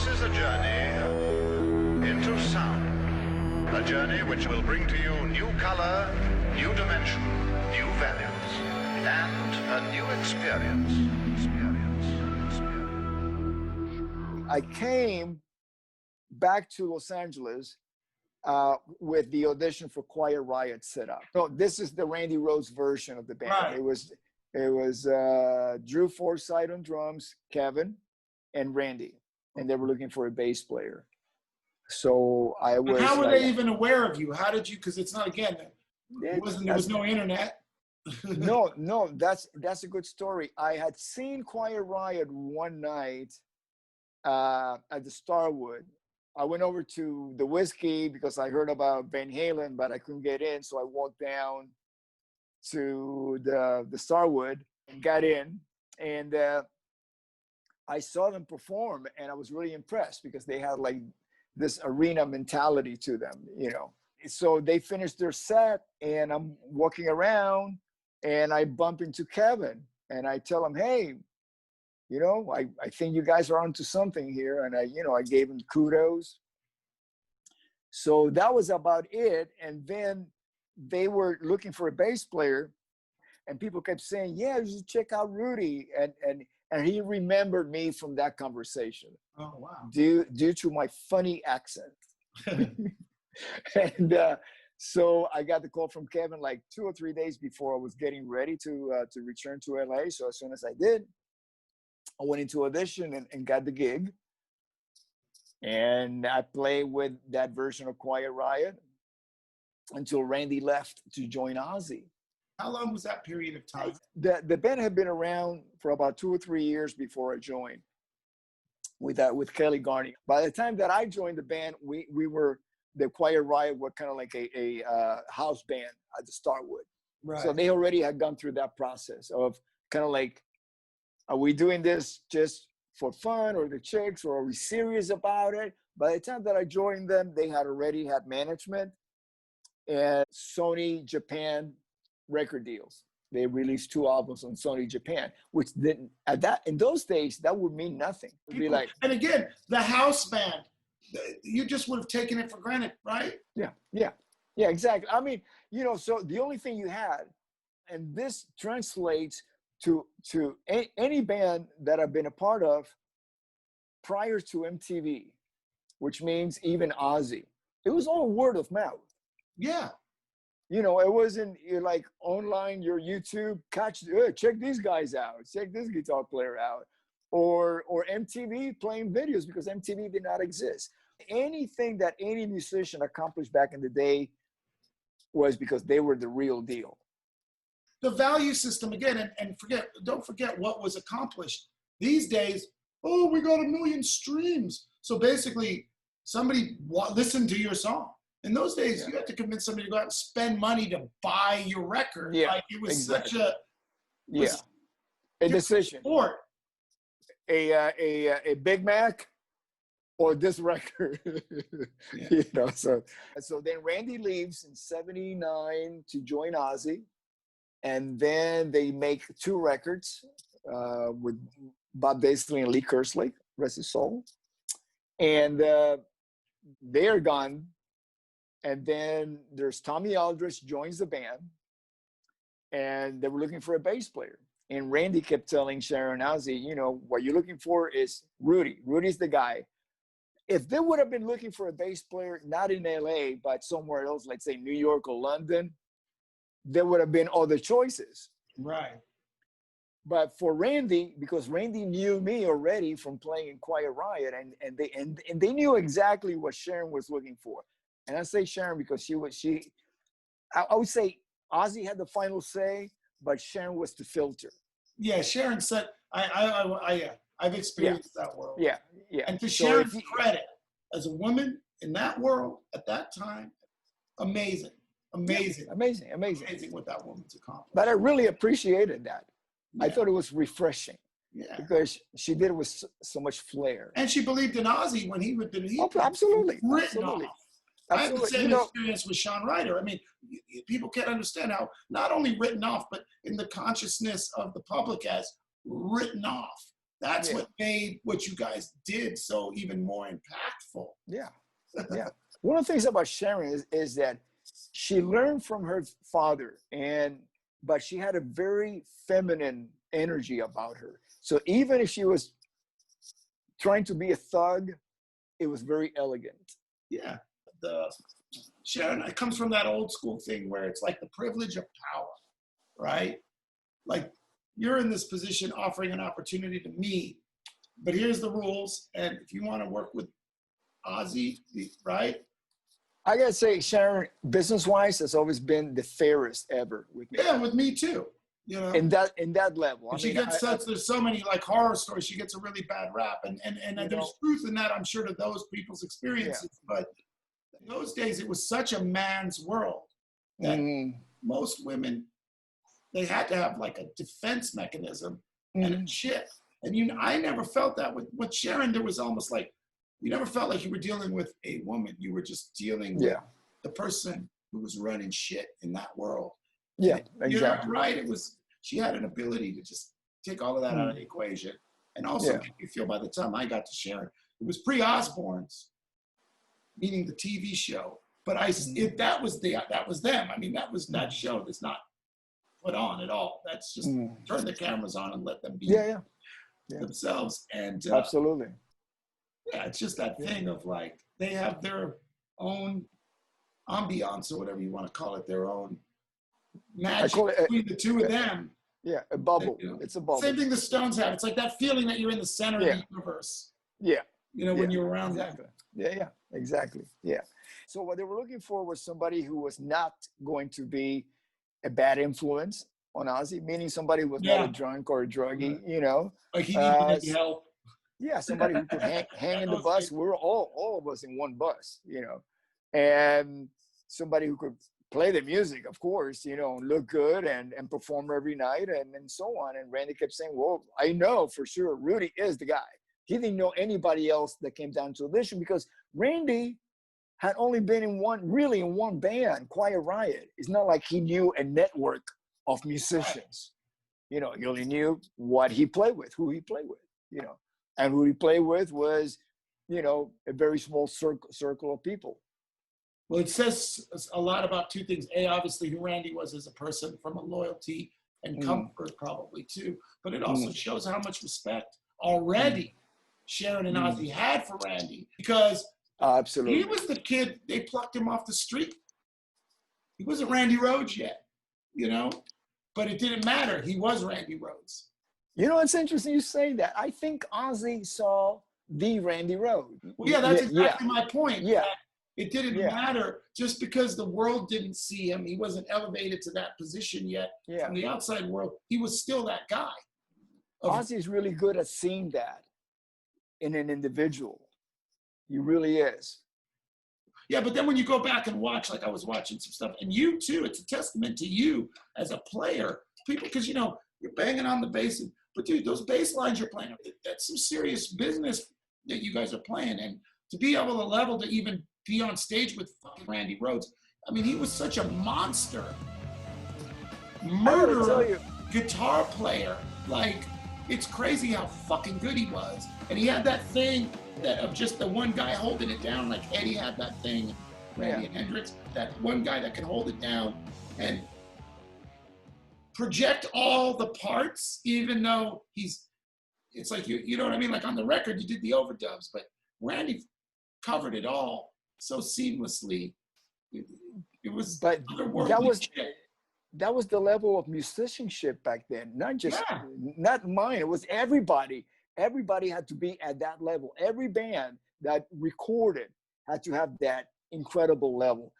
This is a journey into sound. A journey which will bring to you new color, new dimension, new values, and a new experience. I came back to Los Angeles with the audition for Quiet Riot set up. So this is the Randy Rhoads version of the band. Right. It was Drew Forsythe on drums, Kevin, and Randy, and they were looking for a bass player. So I was. How were they even aware of you? How did you? Because it's not, again, there was no internet. no, that's a good story. I had seen Quiet Riot one night at the Starwood. I went over to the Whiskey because I heard about Van Halen, but I couldn't get in, so I walked down to the Starwood and got in, and I saw them perform, and I was really impressed because they had like this arena mentality to them, you know. So they finished their set, and I'm walking around, and I bump into Kevin, and I tell him, hey, you know, I think you guys are onto something here, and I gave him kudos. So that was about it, and then they were looking for a bass player, and people kept saying, yeah, you should check out Rudy. And he remembered me from that conversation. Oh, wow. Due to my funny accent. And so I got the call from Kevin like 2 or 3 days before I was getting ready to return to LA. So as soon as I did, I went into audition and got the gig. And I played with that version of Quiet Riot until Randy left to join Ozzy. How long was that period of time? The band had been around for about 2 or 3 years before I joined with Kelly Garney. By the time that I joined the band, we were, the Quiet Riot were kind of like a house band at the Starwood. Right. So they already had gone through that process of kind of like, are we doing this just for fun or the chicks, or are we serious about it? By the time that I joined them, they had already had management and Sony Japan record deals. They released 2 albums on Sony Japan, which didn't in those days that would mean nothing. It'd be like, and again, the house band, you just would have taken it for granted, right? Yeah, exactly. I mean, so the only thing you had, and this translates to any band that I've been a part of prior to MTV, which means even Ozzy, it was all word of mouth. Yeah. It wasn't like online, your YouTube, check these guys out, check this guitar player out, or MTV playing videos, because MTV did not exist. Anything that any musician accomplished back in the day was because they were the real deal. The value system, again, and don't forget what was accomplished. These days, we got 1 million streams. So basically, somebody listened to your song. In those days, you had to convince somebody to go out and spend money to buy your record. Yeah, like, it was exactly. such a decision. Sport. A Big Mac or this record. Yeah. So then Randy leaves in '79 to join Ozzy, and then they make 2 records with Bob Daisley and Lee Kerslake, rest his soul, and they are gone. And then there's Tommy Aldrich joins the band, and they were looking for a bass player. And Randy kept telling Sharon Osbourne, what you're looking for is Rudy. Rudy's the guy. If they would have been looking for a bass player, not in LA, but somewhere else, like say New York or London, there would have been other choices. Right. But for Randy, because Randy knew me already from playing in Quiet Riot, and they knew exactly what Sharon was looking for. And I say Sharon because I would say Ozzy had the final say, but Sharon was the filter. Yeah, Sharon said, I've experienced that world. Yeah. And to Sharon's credit, as a woman in that world at that time, amazing what that woman's accomplished. But I really appreciated that. Yeah. I thought it was refreshing. Yeah. Because she did it with so much flair. And she believed in Ozzy when he would be absolutely. Written off. I had the same experience with Sean Ryder. I mean, people can't understand how not only written off, but in the consciousness of the public as written off. That's Yeah. what made what you guys did so even more impactful. Yeah. Yeah. One of the things about Sharon is that she learned from her father, but she had a very feminine energy about her. So even if she was trying to be a thug, it was very elegant. Yeah. Sharon, it comes from that old school thing where it's like the privilege of power, right? Like, you're in this position offering an opportunity to me, but here's the rules. And if you want to work with Ozzy, right? I gotta say, Sharon, business-wise, has always been the fairest ever with me. Yeah, with me too. You know, In that level. and she gets there's so many like horror stories. She gets a really bad rap, and there's truth in that, I'm sure, to those people's experiences. Yeah. But in those days, it was such a man's world that most women, they had to have like a defense mechanism and a chip. And I never felt that with Sharon. There was almost like, you never felt like you were dealing with a woman. You were just dealing with the person who was running shit in that world. Yeah, and exactly. You're right. She had an ability to just take all of that out of the equation. And also make me feel, by the time I got to Sharon, it was pre-Osbourne's, meaning the TV show. But that was them. I mean, that was that show that's not put on at all. That's just turn the cameras on and let them be themselves. And absolutely. Yeah, it's just that thing of like, they have their own ambiance, or whatever you want to call it, their own magic between the two of them. Yeah, a bubble. It's a bubble. Same thing the Stones have. It's like that feeling that you're in the center of the universe. Yeah. When you're around them. Yeah, exactly. Yeah. So what they were looking for was somebody who was not going to be a bad influence on Ozzy, meaning somebody who was not a drunk or a druggie, Like he needed any help. Yeah, somebody who could hang in the bus. We were all of us in one bus, and somebody who could play the music, of course, and look good and perform every night and so on. And Randy kept saying, well, I know for sure Rudy is the guy. He didn't know anybody else that came down to audition, because Randy had only been in one band, Quiet Riot. It's not like he knew a network of musicians. He only knew what he played with, who he played with, and who he played with was, a very small circle of people. Well, it says a lot about two things. A, obviously, who Randy was as a person, from a loyalty and comfort probably too. But it also shows how much respect already Sharon and Ozzy had for Randy, because absolutely, he was the kid, they plucked him off the street. He wasn't Randy Rhoads yet, but it didn't matter. He was Randy Rhoads. It's interesting you say that. I think Ozzy saw the Randy Rhoads. Well, yeah, that's exactly my point. Yeah. It didn't matter just because the world didn't see him. He wasn't elevated to that position yet. From the outside world, he was still that guy. Ozzy is really good at seeing that in an individual. He really is. Yeah, but then when you go back and watch, like I was watching some stuff, and you too, it's a testament to you as a player. People, because you're banging on the bass, but dude, those bass lines you're playing, that's some serious business that you guys are playing. And to be able to level to even be on stage with fucking Randy Rhoads, I mean, he was such a monster, murderer, guitar player. Like, it's crazy how fucking good he was. And he had that thing of just the one guy holding it down, like Eddie had that thing, Randy and Hendrix, that one guy that can hold it down and project all the parts, even though it's like, you know what I mean? Like on the record, you did the overdubs, but Randy covered it all so seamlessly. It was, but that was the level of musicianship back then. Not mine. It was everybody. Everybody had to be at that level. Every band that recorded had to have that incredible level.